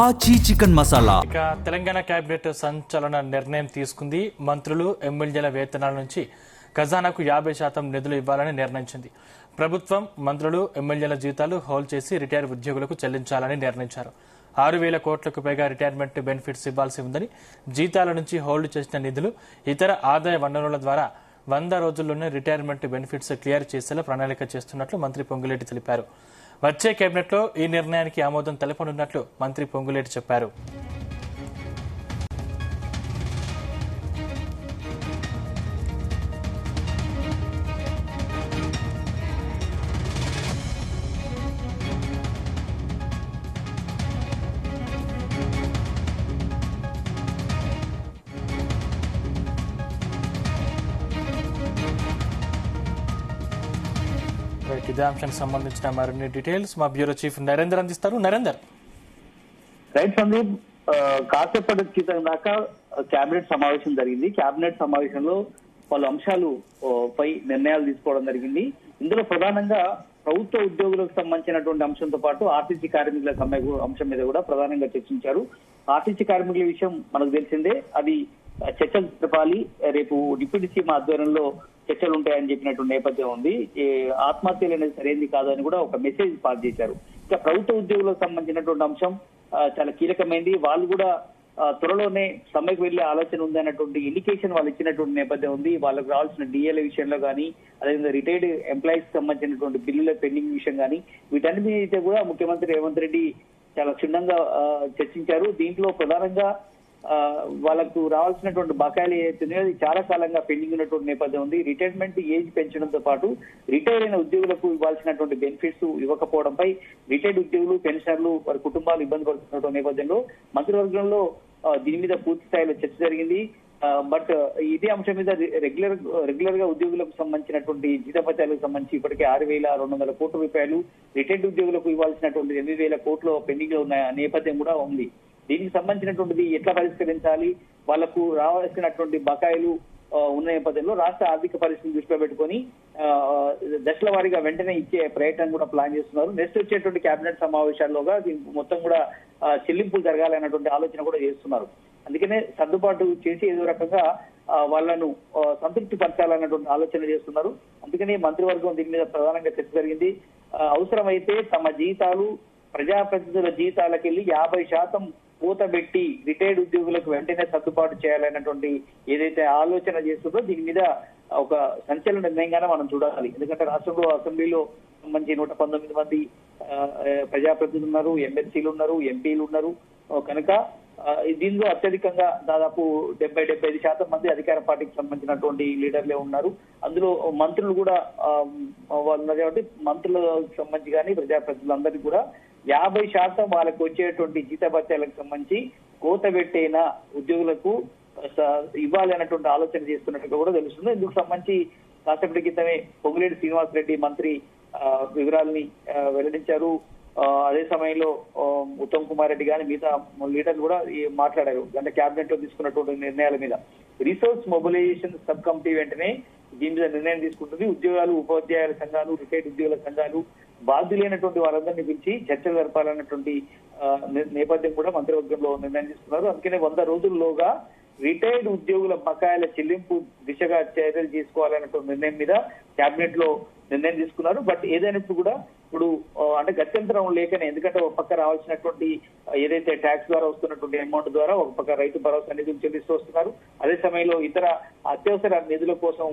ఆచి చికెన్ మసాలా. ఇక తెలంగాణ కేబినెట్ సంచలన నిర్ణయం తీసుకుంది. మంత్రులు ఎమ్మెల్యేల వేతనాల నుంచి ఖజానాకు 50% నిధులు ఇవ్వాలని నిర్ణయించింది. ప్రభుత్వం మంత్రులు ఎమ్మెల్యేల జీతాలు హోల్డ్ చేసి రిటైర్ ఉద్యోగులకు చెల్లించాలని నిర్ణయించారు. 6,000 కోట్లకు పైగా రిటైర్మెంట్ బెనిఫిట్స్ ఇవ్వాల్సి ఉందని, జీతాల నుంచి హోల్డ్ చేసిన నిధులు ఇతర ఆదాయ వనరుల ద్వారా 100 రోజుల్లోనే రిటైర్మెంట్ బెనిఫిట్స్ క్లియర్ చేసేలా ప్రణాళిక చేస్తున్నట్లు మంత్రి పొంగులేటి తెలిపారు. వచ్చే కేబినెట్లో ఈ నిర్ణయానికి ఆమోదం తెలపనున్నట్లు మంత్రి పొంగులేటి చెప్పారు. ఇదే అంశానికి సంబంధించిన మరిన్ని డీటెయిల్స్ మా బ్యూరో చీఫ్ నరేందర్ అందిస్తారు. నరేందర్. రైట్ సందీప్, కాసేపటి క్రితం దాకా కేబినెట్ సమావేశం జరిగింది. కేబినెట్ సమావేశంలో పలు అంశాలు పై నిర్ణయాలు తీసుకోవడం జరిగింది. ఇందులో ప్రధానంగా ప్రభుత్వ ఉద్యోగులకు సంబంధించినటువంటి అంశంతో పాటు ఆర్టీసీ కార్మికుల సమ్మె అంశం మీద కూడా ప్రధానంగా చర్చించారు. ఆర్టీసీ కార్మికుల విషయం మనకు తెలిసిందే, అది చర్చలు జరపాలి. రేపు డిప్యూటీ సీఎం ఆధ్వర్యంలో చర్చలు ఉంటాయని చెప్పినటువంటి నేపథ్యం ఉంది. ఆత్మహత్యలు అనేది సరైనది కాదని కూడా ఒక మెసేజ్ పాస్ చేశారు. ఇక ప్రభుత్వ ఉద్యోగులకు సంబంధించినటువంటి అంశం చాలా కీలకమైంది. వాళ్ళు కూడా త్వరలోనే సమ్మెకు వెళ్లే ఆలోచన ఉంది అన్నటువంటి ఇండికేషన్ వాళ్ళు ఇచ్చినటువంటి నేపథ్యం ఉంది. వాళ్ళకు రావాల్సిన డిఎల్ఏ విషయంలో కానీ, అదేవిధంగా రిటైర్డ్ ఎంప్లాయీస్ సంబంధించినటువంటి బిల్లుల పెండింగ్ విషయం కానీ, వీటన్నిటి మీద కూడా ముఖ్యమంత్రి రేవంత్ రెడ్డి చాలా క్షుణ్ణంగా చర్చించారు. దీంట్లో ప్రధానంగా వాళ్ళకు రావాల్సినటువంటి బకాయిలు ఏదైతున్నాయో అది చాలా కాలంగా పెండింగ్ ఉన్నటువంటి నేపథ్యం ఉంది. రిటైర్మెంట్ ఏజ్ పెంచడంతో పాటు రిటైర్ అయిన ఉద్యోగులకు ఇవ్వాల్సినటువంటి బెనిఫిట్స్ ఇవ్వకపోవడంపై రిటైర్డ్ ఉద్యోగులు, పెన్షనర్లు, వారి కుటుంబాలు ఇబ్బంది పడుతున్నటువంటి నేపథ్యంలో మంత్రివర్గంలో దీని మీద పూర్తి స్థాయిలో చర్చ జరిగింది. బట్ ఇదే అంశం మీద రెగ్యులర్ గా ఉద్యోగులకు సంబంధించినటువంటి జీతభత్యాలకు సంబంధించి ఇప్పటికే 6,200 కోట్ల రూపాయలు రిటైర్డ్ ఉద్యోగులకు ఇవ్వాల్సినటువంటి 8,000 కోట్ల పెండింగ్ లో ఉన్న నేపథ్యం కూడా ఉంది. దీనికి సంబంధించినటువంటిది ఎట్లా పరిష్కరించాలి, వాళ్లకు రావాల్సినటువంటి బకాయిలు ఉన్న నేపథ్యంలో రాష్ట్ర ఆర్థిక పరిస్థితిని దృష్టిలో పెట్టుకొని దశల వారీగా వెంటనే ఇచ్చే ప్రయత్నం కూడా ప్లాన్ చేస్తున్నారు. నెక్స్ట్ వచ్చేటువంటి కేబినెట్ సమావేశాల్లోగా దీనికి మొత్తం కూడా చెల్లింపులు జరగాలన్నటువంటి ఆలోచన కూడా చేస్తున్నారు. అందుకనే సర్దుబాటు చేసి ఏదో రకంగా వాళ్లను సంతృప్తి పరచాలన్నటువంటి ఆలోచన చేస్తున్నారు. అందుకని మంత్రివర్గం దీని మీద ప్రధానంగా చర్చ జరిగింది. అవసరమైతే తమ జీతాలు ప్రజాప్రతినిధుల జీతాలకెళ్లి 50% పూతబెట్టి రిటైర్డ్ ఉద్యోగులకు వెంటనే సర్దుబాటు చేయాలన్నటువంటి ఏదైతే ఆలోచన చేస్తుందో దీని మీద ఒక సంచలన నిర్ణయంగానే మనం చూడాలి. ఎందుకంటే రాష్ట్రంలో అసెంబ్లీలో సంబంధించి 119 మంది ప్రజాప్రతినిధులు ఉన్నారు, ఎమ్మెల్సీలు ఉన్నారు, ఎంపీలు ఉన్నారు. కనుక దీనిలో అత్యధికంగా దాదాపు 70-75% మంది అధికార పార్టీకి సంబంధించినటువంటి లీడర్లే ఉన్నారు. అందులో మంత్రులు కూడా వాళ్ళు ఉన్నారు కాబట్టి మంత్రులకు సంబంధించి కానీ ప్రజాప్రతినిధులందరికీ కూడా 50% వాళ్ళకు వచ్చేటువంటి జీతభత్యాలకు సంబంధించి కోత పెట్టైన ఉద్యోగులకు ఇవ్వాలి అన్నటువంటి ఆలోచన చేస్తున్నట్టుగా కూడా తెలుస్తుంది. ఇందుకు సంబంధించి కాసేపటి క్రితమే పొంగులేటి శ్రీనివాసరెడ్డి మంత్రి వివరాలని వెల్లడించారు. అదే సమయంలో ఉత్తమ్ కుమార్ రెడ్డి గాని మిగతా లీడర్లు కూడా మాట్లాడారు. అంటే కేబినెట్ లో తీసుకున్నటువంటి నిర్ణయాల మీద. రిసోర్స్ మొబిలైజేషన్ సబ్ కమిటీ వెంటనే దీని మీద నిర్ణయం తీసుకుంటుంది. ఉద్యోగాలు, ఉపాధ్యాయుల సంఘాలు, రిటైర్డ్ ఉద్యోగుల సంఘాలు, బాధ్యులైనటువంటి వారందరినీ పిలిచి చర్చలు జరపాలన్నటువంటి నేపథ్యం కూడా మంత్రివర్గంలో నిర్ణయం తీసుకున్నారు. అందుకనే 100 రోజుల్లోగా రిటైర్డ్ ఉద్యోగుల బకాయిల చెల్లింపు దిశగా చర్యలు తీసుకోవాలన్నటువంటి నిర్ణయం మీద కేబినెట్ లో నిర్ణయం తీసుకున్నారు. బట్ ఏదైనప్పుడు కూడా ఇప్పుడు అంటే గత్యంతరం లేకనే, ఎందుకంటే ఒక పక్క రావాల్సినటువంటి ఏదైతే ట్యాక్స్ ద్వారా వస్తున్నటువంటి అమౌంట్ ద్వారా ఒక పక్క రైతు భరోసా నిధులు చెల్లిస్తూ వస్తున్నారు. అదే సమయంలో ఇతర అత్యవసర నిధుల కోసం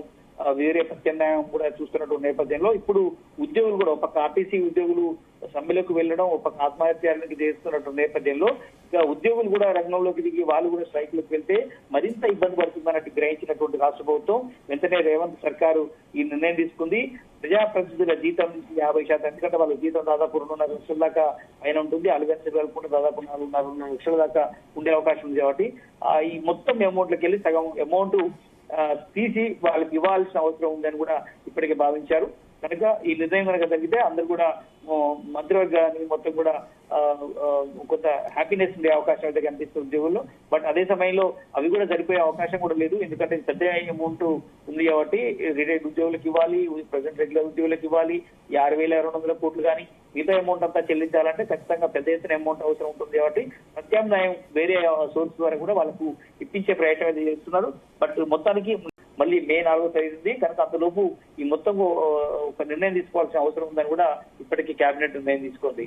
వేరే ప్రత్యామ్నాయం కూడా చూస్తున్నటువంటి నేపథ్యంలో ఇప్పుడు ఉద్యోగులు కూడా ఒక పక్క ఆర్టీసీ ఉద్యోగులు సమ్మెలకు వెళ్లడం, ఒక పక్క ఆత్మహత్యానికి చేస్తున్నటువంటి నేపథ్యంలో ఇక ఉద్యోగులు కూడా రంగంలోకి దిగి వాళ్ళు కూడా స్ట్రైక్లకు వెళ్తే మరింత ఇబ్బంది పడుతుందన్నట్టు గ్రహించినటువంటి రాష్ట్ర ప్రభుత్వం వెంటనే రేవంత్ సర్కారు ఈ నిర్ణయం తీసుకుంది. ప్రజాప్రతినిధుల జీతం నుంచి 50%, ఎందుకంటే వాళ్ళ జీతం దాదాపు 2.5 లక్షల దాకా పైన ఉంటుంది. అలవెన్స్ కలుపుకుంటే దాదాపు 4.5 లక్షల దాకా ఉండే అవకాశం ఉంది. కాబట్టి ఈ మొత్తం అమౌంట్లకి వెళ్ళి సగం అమౌంట్ తీసి వాళ్ళకి ఇవ్వాల్సిన అవసరం ఉందని కూడా ఇప్పటికే భావించారు. కనుక ఈ నిర్ణయం కనుక జరిగితే అందరు కూడా మంత్రివర్గాన్ని మొత్తం కూడా కొంత హ్యాపీనెస్ ఉండే అవకాశం అయితే కనిపిస్తుంది ఉద్యోగుల్లో. బట్ అదే సమయంలో అవి కూడా సరిపోయే అవకాశం కూడా లేదు, ఎందుకంటే పెద్ద అమౌంట్ ఉంది కాబట్టి రిటైర్డ్ ఉద్యోగులకు ఇవ్వాలి, ప్రజెంట్ రెగ్యులర్ ఉద్యోగులకు ఇవ్వాలి, 6,200 కోట్లు కానీ మిగతా అమౌంట్ అంతా చెల్లించాలంటే ఖచ్చితంగా పెద్ద ఎత్తున అమౌంట్ అవసరం ఉంటుంది కాబట్టి ప్రత్యామ్నాయం వేరే సోర్స్ ద్వారా కూడా వాళ్ళకు ఇప్పించే ప్రయత్నం అయితే చేస్తున్నారు. బట్ మొత్తానికి మళ్ళీ మే 4వ తేదీ కనుక అంతలోపు ఈ మొత్తం ఒక నిర్ణయం తీసుకోవాల్సిన అవసరం ఉందని కూడా ఇప్పటికీ కేబినెట్ నిర్ణయం తీసుకుంది.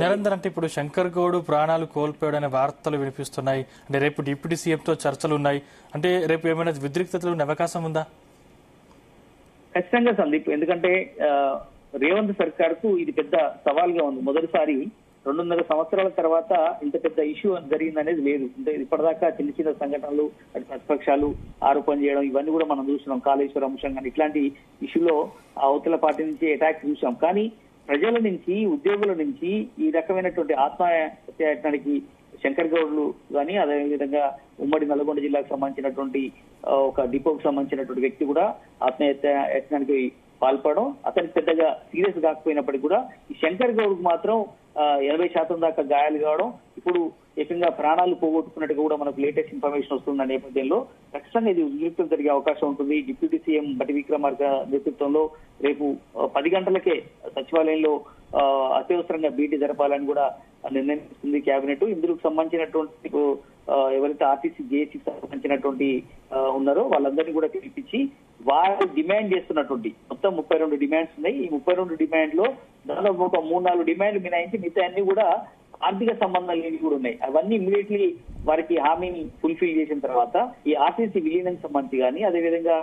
నిరంతరం అంటే ఇప్పుడు శంకర్ గౌడ్ ప్రాణాలు కోల్పోయాడనే వార్తలు వినిపిస్తున్నాయి. అంటే రేపు డిప్యూటీ సీఎంతో చర్చలు ఉన్నాయి. అంటే రేపు ఏమైనా ఉద్రిక్తతలు ఉండే అవకాశం ఉందా? ఖచ్చితంగా సందీప్, ఎందుకంటే రేవంత్ సర్కార్ కు ఇది పెద్ద సవాల్గా ఉంది. మొదటిసారి 2.5 సంవత్సరాల తర్వాత ఇంత పెద్ద ఇష్యూ జరిగిందనేది లేదు. అంటే ఇప్పటిదాకా చిన్న చిన్న సంఘటనలు, అటు ప్రతిపక్షాలు ఆరోపణ చేయడం ఇవన్నీ కూడా మనం చూస్తున్నాం. కాళేశ్వరం అంశం కానీ ఇట్లాంటి ఇష్యూలో అవతల పార్టీ నుంచి అటాక్ చూసాం. కానీ ప్రజల నుంచి, ఉద్యోగుల నుంచి ఈ రకమైనటువంటి ఆత్మహత్యాయత్నానికి శంకర్ గౌడ్లు కానీ, అదేవిధంగా ఉమ్మడి నల్గొండ జిల్లాకు సంబంధించినటువంటి ఒక డిపోకు సంబంధించినటువంటి వ్యక్తి కూడా ఆత్మహత్యాయత్నానికి పాల్పడడం అతనికి పెద్దగా సీరియస్ కాకపోయినప్పటికీ కూడా ఈ శంకర్ గౌడ్కు మాత్రం 80% దాకా గాయాలు కావడం, ఇప్పుడు ఏకంగా ప్రాణాలు పోగొట్టుకున్నట్టుగా కూడా మనకు లేటెస్ట్ ఇన్ఫర్మేషన్ వస్తున్న నేపథ్యంలో ఖచ్చితంగా ఇది ఉద్రిక్తత జరిగే అవకాశం ఉంటుంది. డిప్యూటీ సీఎం బట్టి విక్రమార్క నేతృత్వంలో రేపు 10 గంటలకే సచివాలయంలో అత్యవసరంగా భేటీ జరపాలని కూడా నిర్ణయిస్తుంది కేబినెట్. ఇందుకు సంబంధించినటువంటి ఎవరైతే ఆర్టీసీ జేఏసీకి సంబంధించినటువంటి ఉన్నారో వాళ్ళందరినీ కూడా పిలిపించి వారు డిమాండ్ చేస్తున్నటువంటి మొత్తం 32 డిమాండ్స్ ఉన్నాయి. ఈ 32 డిమాండ్ లో దాదాపు ఒక 3-4 డిమాండ్లు మినహాయించి మిగతా అన్ని కూడా ఆర్థిక సంబంధాలు లేని కూడా ఉన్నాయి. అవన్నీ ఇమ్మీడియట్లీ వారికి హామీని ఫుల్ఫిల్ చేసిన తర్వాత ఈ ఆర్టీసీ విలీనం సంబంధించి కానీ, అదేవిధంగా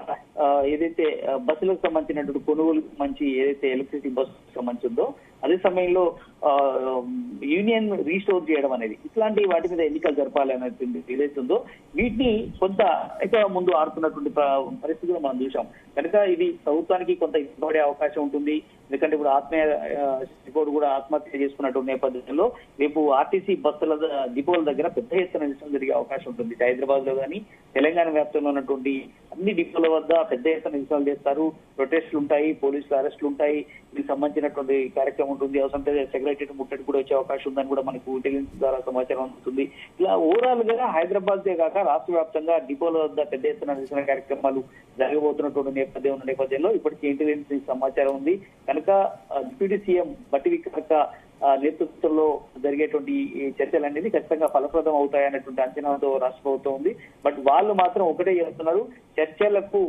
ఏదైతే బస్సులకు సంబంధించినటువంటి కొనుగోలుకు సంబంధించి ఏదైతే ఎలక్ట్రిసిటీ బస్సు సంబంధించి ఉందో అదే సమయంలో యూనియన్ రీస్టోర్ చేయడం అనేది, ఇట్లాంటి వాటి మీద ఎన్నికలు జరపాలి అనేది ఏదైతే ఉందో వీటిని కొంత అయితే ముందు ఆడుతున్నటువంటి పరిస్థితులు మనం చూసాం. కనుక ఇది ప్రభుత్వానికి కొంత ఇబ్బంది అవకాశం ఉంటుంది. ఎందుకంటే ఇప్పుడు కూడా ఆత్మహత్య చేసుకున్నటువంటి నేపథ్యంలో రేపు ఆర్టీసీ బస్సుల డిపోల దగ్గర పెద్ద ఎత్తున నిరసన జరిగే అవకాశం ఉంటుంది. హైదరాబాద్ లో కానీ తెలంగాణ వ్యాప్తంలో ఉన్నటువంటి అన్ని డిపోల వద్ద పెద్ద ఎత్తున నిరసనలు చేస్తారు, ప్రొటెస్టులు ఉంటాయి, పోలీసులు అరెస్టులు ఉంటాయి, దీనికి సంబంధించినటువంటి కార్యక్రమం ఉంటుంది. అవసరం సెక్రటరీ ముట్టడి కూడా వచ్చే అవకాశం ఉందని కూడా మనకు ఇంటెలిజెన్స్ ద్వారా సమాచారం అందుతుంది. ఇలా ఓవరాల్ గా హైదరాబాద్ దే కాక రాష్ట్ర వ్యాప్తంగా డిపోల వద్ద పెద్ద ఎత్తున నిరసన కార్యక్రమాలు జరగబోతున్నటువంటి నేపథ్యంలో ఇప్పటికీ ఇంటెలిజెన్స్ సమాచారం ఉంది. కనుక డిప్యూటీ సీఎం బట్టి విక్రమార్క నేతృత్వంలో జరిగేటువంటి చర్చలు అనేది ఖచ్చితంగా ఫలప్రదం అవుతాయనేటువంటి అంచనాతో రాష్ట్ర ప్రభుత్వం ఉంది. బట్ వాళ్ళు మాత్రం ఒకటే చెప్తున్నారు, చర్చలకు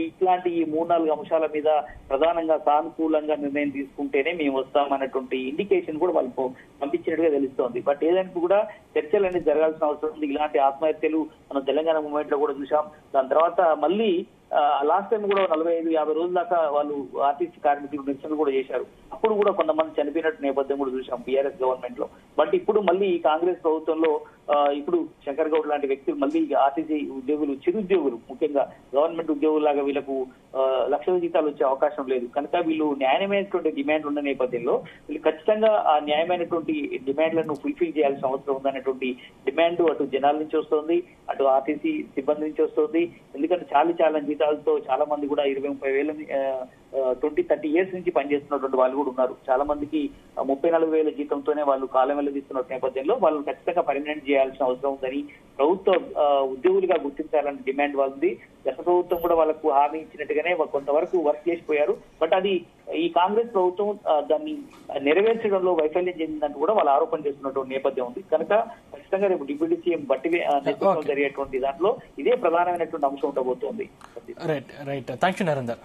ఇట్లాంటి ఈ 3-4 అంశాల మీద ప్రధానంగా సానుకూలంగా నిర్ణయం తీసుకుంటేనే మేము వస్తామన్నటువంటి ఇండికేషన్ కూడా వాళ్ళు పంపించినట్టుగా తెలుస్తోంది. బట్ ఏదైనా కూడా చర్చలు అనేది జరగాల్సిన అవసరం ఉంది. ఇలాంటి ఆత్మహత్యలు మనం తెలంగాణ మూవ్మెంట్ లో కూడా చూసాం. దాని తర్వాత మళ్ళీ లాస్ట్ టైం కూడా 45-50 రోజుల దాకా వాళ్ళు ఆర్టీసీ కార్మికులు నిరసనలు కూడా చేశారు. అప్పుడు కూడా కొంతమంది చనిపోయినట్టు నేపథ్యం కూడా చూసాం బీఆర్ఎస్ గవర్నమెంట్ లో. బట్ ఇప్పుడు మళ్ళీ ఈ కాంగ్రెస్ ప్రభుత్వంలో ఇప్పుడు శంకర్ గౌడ్ లాంటి వ్యక్తులు మళ్ళీ ఆర్టీసీ ఉద్యోగులు, చిరుద్యోగులు, ముఖ్యంగా గవర్నమెంట్ ఉద్యోగులాగా వీళ్ళకు లక్షల జీతాలు వచ్చే అవకాశం లేదు. కనుక వీళ్ళు న్యాయమైనటువంటి డిమాండ్ ఉన్న నేపథ్యంలో వీళ్ళు ఖచ్చితంగా ఆ న్యాయమైనటువంటి డిమాండ్లను ఫుల్ఫిల్ చేయాల్సిన అవసరం ఉందనేటువంటి డిమాండ్ అటు జనాల నుంచి వస్తుంది, అటు ఆర్టీసీ సిబ్బంది నుంచి వస్తుంది. ఎందుకంటే చాలా జీతాలతో చాలా మంది కూడా 20-30 వేల 20-30 ఇయర్స్ నుంచి పనిచేస్తున్నటువంటి వాళ్ళు కూడా ఉన్నారు. చాలా మందికి 34 వేల జీతంతోనే వాళ్ళు కాలం వెళ్ళదీస్తున్న నేపథ్యంలో వాళ్ళు ఖచ్చితంగా పర్మనెంట్ చేయాల్సిన అవసరం ఉందని ప్రభుత్వ ఉద్యోగులుగా గుర్తించాలని డిమాండ్ వాళ్ళది. గత ప్రభుత్వం కూడా వాళ్ళకు హామీ ఇచ్చినట్టుగానే కొంతవరకు వర్క్ చేసిపోయారు. బట్ అది ఈ కాంగ్రెస్ ప్రభుత్వం దాన్ని నెరవేర్చడంలో వైఫల్యం చెందిందంటూ కూడా వాళ్ళు ఆరోపణ చేస్తున్నటువంటి నేపథ్యం ఉంది. కనుక ఖచ్చితంగా రేపు డిప్యూటీ సీఎం బట్టి నేతృత్వం జరిగేటువంటి దాంట్లో ఇదే ప్రధానమైనటువంటి అంశం ఉండబోతోంది. Right thank you Narender.